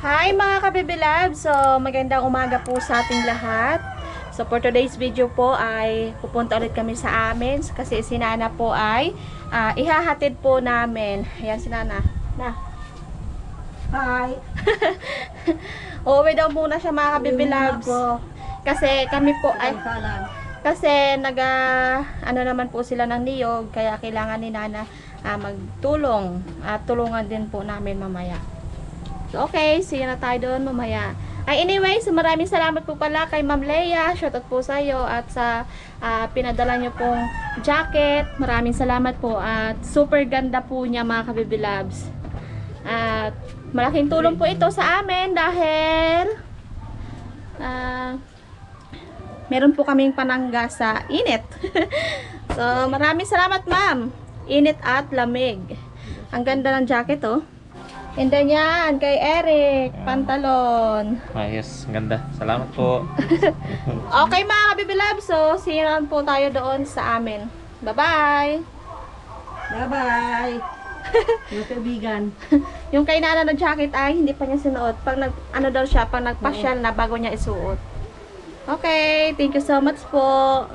Hi mga kabibilab! So, magandang umaga po sa ating lahat. So, for today's video po ay pupunta ulit kami sa amin kasi si Nana po ay ihahatid po namin. Ayan si Nana. Na. Hi! Uuwi daw muna siya mga kabibilabs. Kasi kami po ay... Kasi ano naman po sila ng niyog, kaya kailangan ni Nana magtulong at tulungan din po namin mamaya. So, okay, see you na tayo doon mamaya. Anyway, so maraming salamat po pala kay Ma'am Leia. Shoutout po sa iyo at sa pinadala niyo pong jacket. Maraming salamat po at super ganda po niya mga kabibilabs. At malaking tulong po ito sa amin dahil meron po kaming panangga sa init. So, maraming salamat ma'am. Init at lamig. Ang ganda ng jacket oh. And then yan, kay Eric, pantalon. Yes, ganda. Salamat po. Okay mga kabibilab, so sinaran po tayo doon sa amin. Bye-bye! Bye-bye! Yung kaibigan. Yung kay Nana na jacket ay hindi pa niya sinuot. Pag ano daw siya, pag nagpasyal na bago niya isuot. Okay, thank you so much po.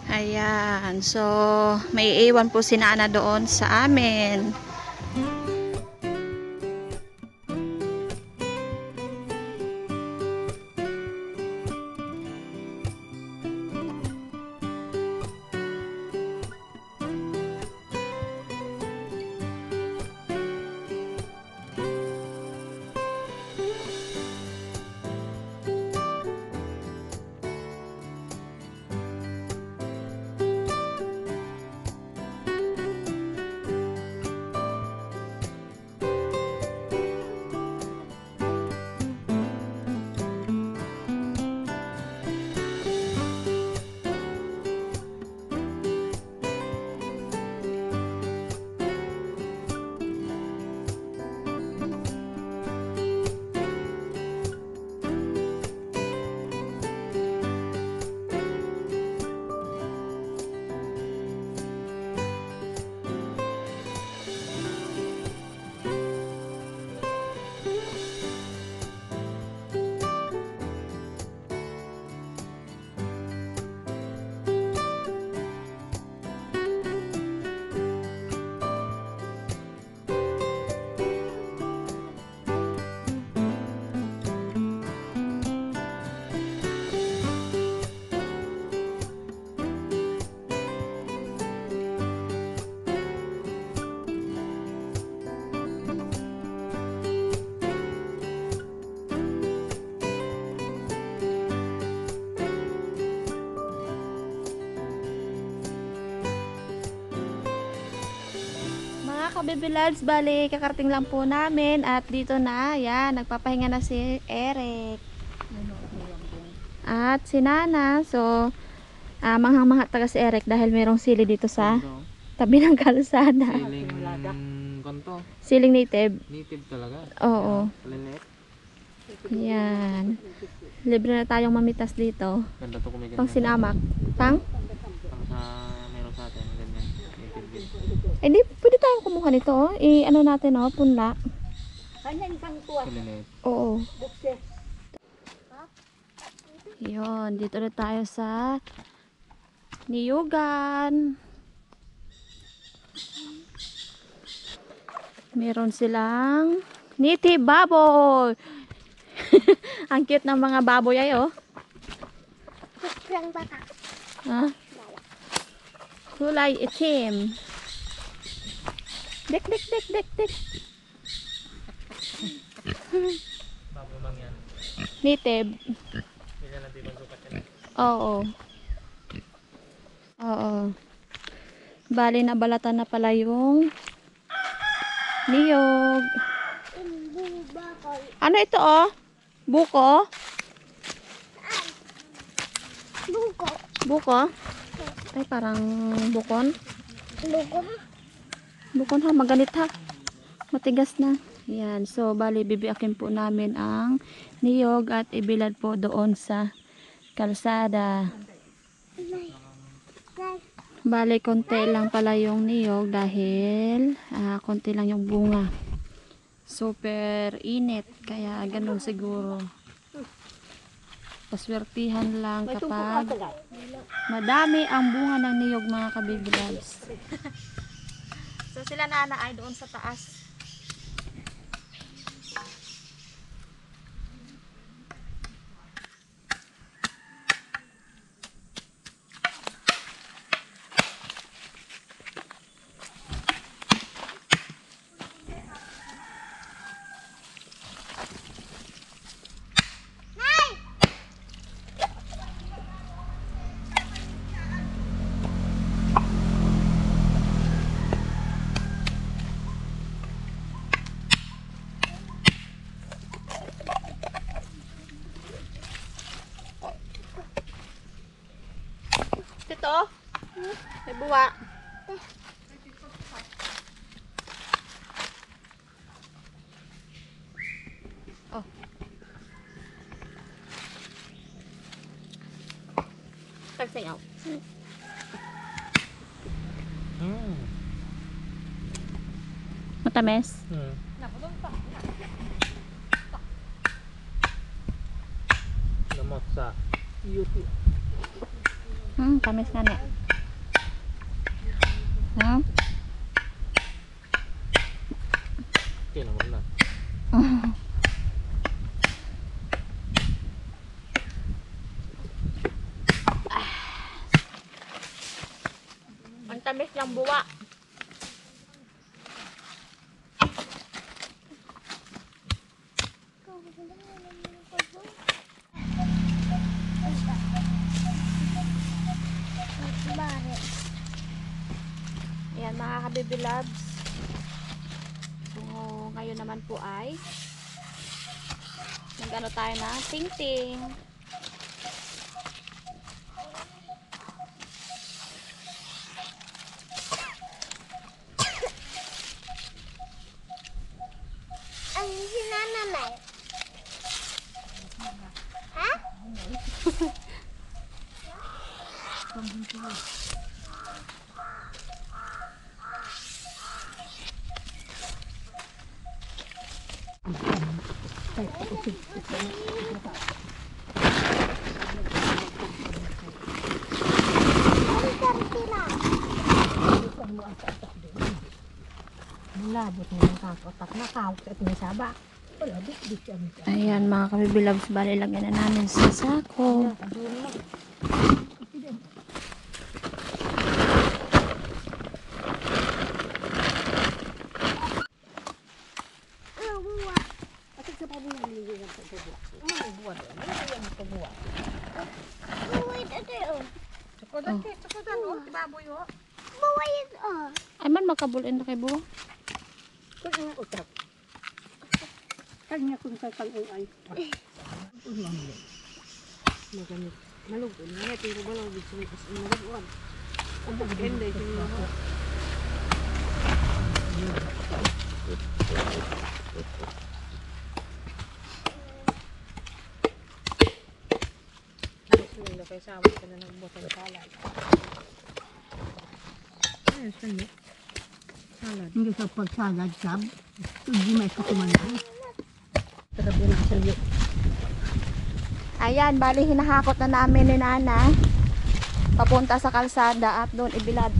Ayan, so may iwan po si Nana doon sa amin. Kabibilads, bali kakarating lang po namin at dito na, yan, nagpapahinga na si Eric at si Nana. So manghang-mangha taga si Eric dahil merong sili dito sa tabi ng kalsada. Siling konto. Siling native. Native talaga. Oo. Linet. Yan, libre na tayong mamitas dito. Ganda to kumigan. Pang sinamak. Pang sa meron sa atin. Ganyan. Native din. eh di, pwede tayong kumuha nito oh. Ano natin oh, punla. Kanyang isang tuwa. Linet. Oo. Bukse. Yun, dito na tayo sa niyugan. Meron silang native baboy. Ang cute ng mga baboy ay oh. Kukrang bata. Ha? Kulay itim. Dek, dek, dek, dek, dek. Babo mang yan. Native. Hindi na natin magsukat yan. Oo. Oo. Bali na balatan na pala yung niyog. Ano ito oh? Buko? Buko. Buko? Ay parang bukon. Buko. Bukon ha, maganit ha. Matigas na. Yan. So, bali bibiakin po namin ang niyog at ibilad po doon sa kalsada. Bali, konti lang pala yung niyog dahil konti lang yung bunga. super init, kaya ganun siguro. Paswertihan lang kapag madami ang bunga ng niyog, mga ka-baby loves. So sila nana ay doon sa taas. Tito, may buwa. Oh. Tagsayaw. Matamis? Lamot sa YouTube. Tamis nga na. Okay naman na. Ang tamis ng buwa. Ayan mga ka-baby loves. So ngayon naman po ay nag-ano tayo na ting-ting. Ang sinanamay. Ha? Ayan mga ka-baby loves, bali lagyan na namin sa sako. Ay man makabulin na kay buwa. Kanya kung sa ay. Maganit. Malugon. Nga tingko ba lang dito sa malugon. Ang pagkenda ito yung mga. Ano kaya sama ka na nagbutan salad. Ayun, saan salad. Hindi sa pagsalad, sab. Hindi may kakumanan. Tarabi na sa iyo. Ayan, bali hinahakot na namin ni Nana papunta sa kalsada at doon ibilad.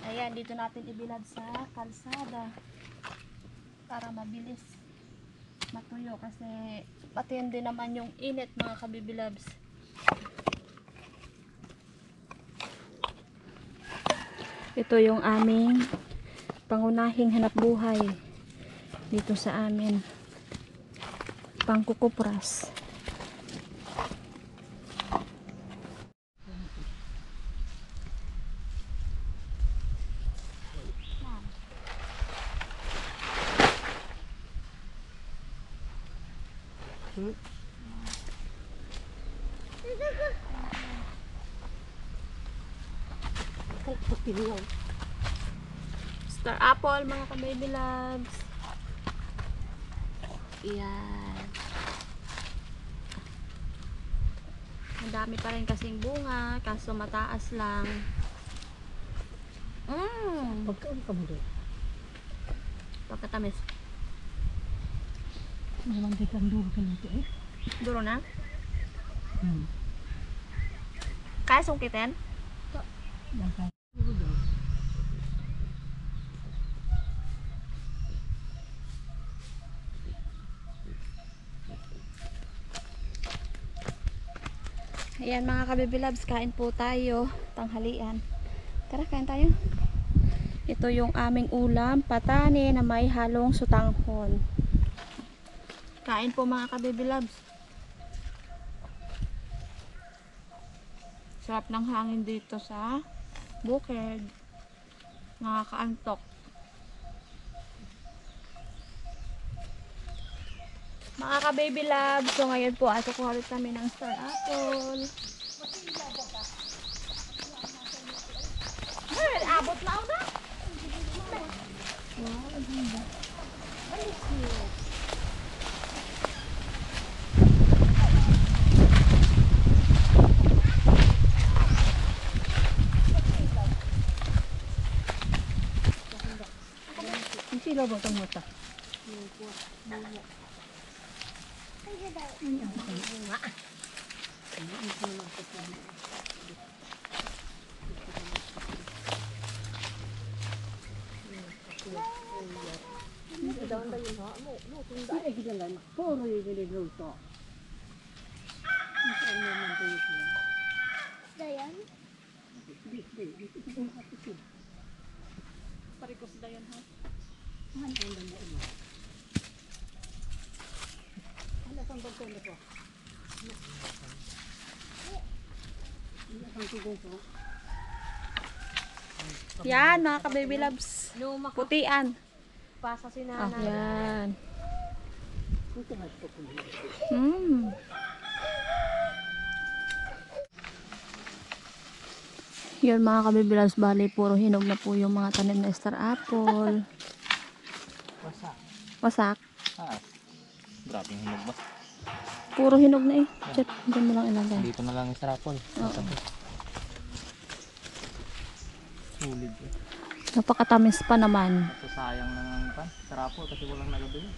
Ayan, dito natin ibilad sa kalsada para mabilis matuyo kasi matindi naman yung init mga kabibilabs. Ito yung aming pangunahing hanap buhay dito sa amin, pangkukupras. Star apple, mga ka-baby loves. Yan. Ang dami pa rin kasing bunga, kaso mataas lang. Pagkaan ka mo doon. Pagkatamis. Nalang di kang duro ka nito eh. Duro na? Hmm. Kaya sungkitin? Yan ka. Duro daw. Ayan mga ka-baby loves, kain po tayo. Tanghalian. Tara, kain tayo. Ito yung aming ulam, patani na may halong sutanghon. Kain po mga ka-baby loves. Sarap ng hangin dito sa bukid. Nakakaantok. Mga ka-baby loves, so ngayon po ato ko ulit kami ng star apple. Ay, abot na ako na. Ang sila ba itong mata? Ay, gilalan. Puro yung niluluto. Dayan? Parikos na yan ha. Ano kang bagong na po? Ano kang tugong po? Yan mga ka-baby loves. Putian. Pasa si Ah, yan. Ito nga ito po. Yun mga ka-baby loves, bali puro hinog na po yung mga tanim na star apple. Wasak. Wasak. Ah. Grabe yung hinog ba? Puro hinog na eh. Chat, dyan mo lang ilagay. Dito na lang yung sarapol. Oo. Sulit eh. Napakatamis pa naman. So sayang ng sarapol kasi walang nagabili.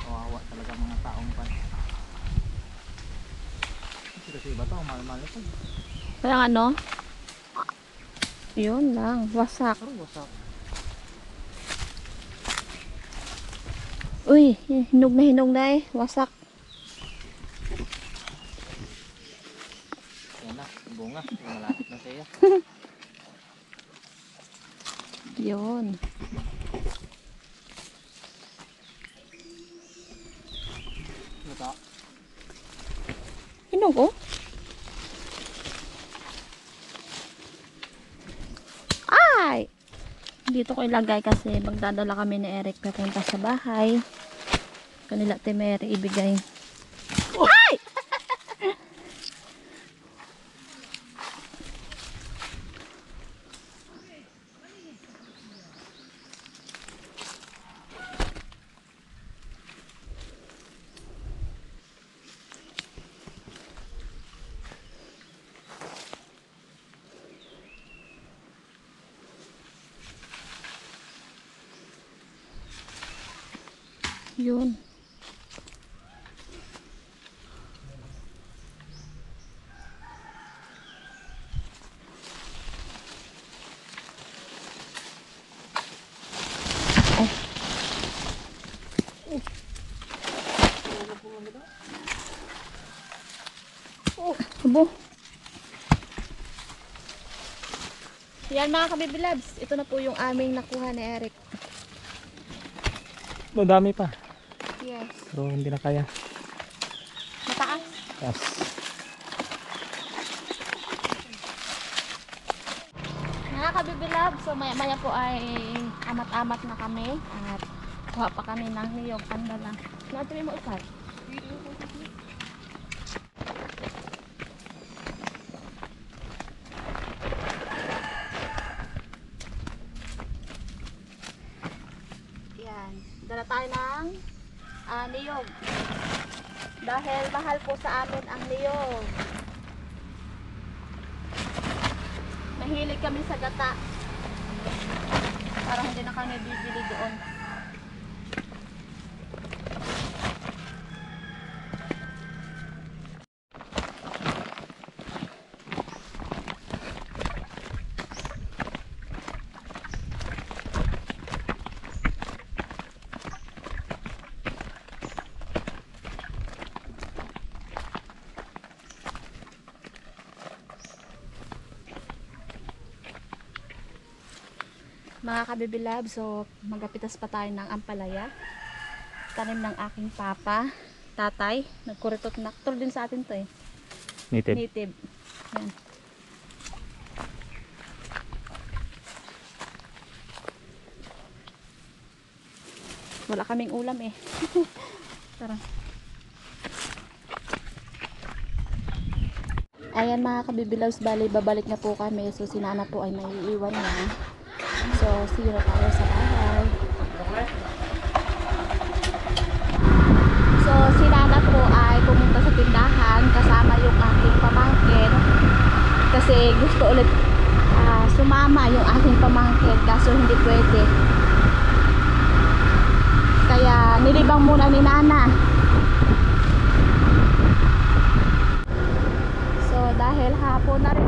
Kawawa talaga mga taong pan. Kasi iba to, mahal-mahal ito. Kaya nga no? Yun lang, wasak. Pero wasak. Uy, hinog na eh. Wasak. Yan na, bunga. Malapit na siya. Yun. Ito. Hinog oh. Ay! Dito ko ilagay kasi magdadala kami ni Eric papunta sa bahay. Kanila Mary ibigay. Ay! Yun. Abo. Yan mga ka-baby loves. Ito na po yung aming nakuha ni Eric. Madami pa. Yes. Pero hindi na kaya. Mataas. Yes. Mga ka-baby loves, so maya-maya po ay amat-amat na kami. At kuha pa kami ng niyog pandala. Natuloy mo usay. Dala tayo ng niyog. Dahil mahal po sa amin ang niyog. Mahilig kami sa gata. Parang hindi na kami bibili doon. Mga kabibilab, so magapitas pa tayo ng ampalaya. Tanim ng aking papa, tatay. Nagkuritot naktor din sa atin to eh. Native. Native. Yan. Wala kaming ulam eh. Tara. Ayan mga kabibilabs, bali babalik na po kami. So si Nana po ay may iiwan na. So, see you tayo sa bahay. So, si Nana po ay pumunta sa tindahan kasama yung aking pamangkin. Kasi gusto ulit sumama yung aking pamangkin kaso hindi pwede. Kaya nilibang muna ni Nana. So, dahil hapon na rin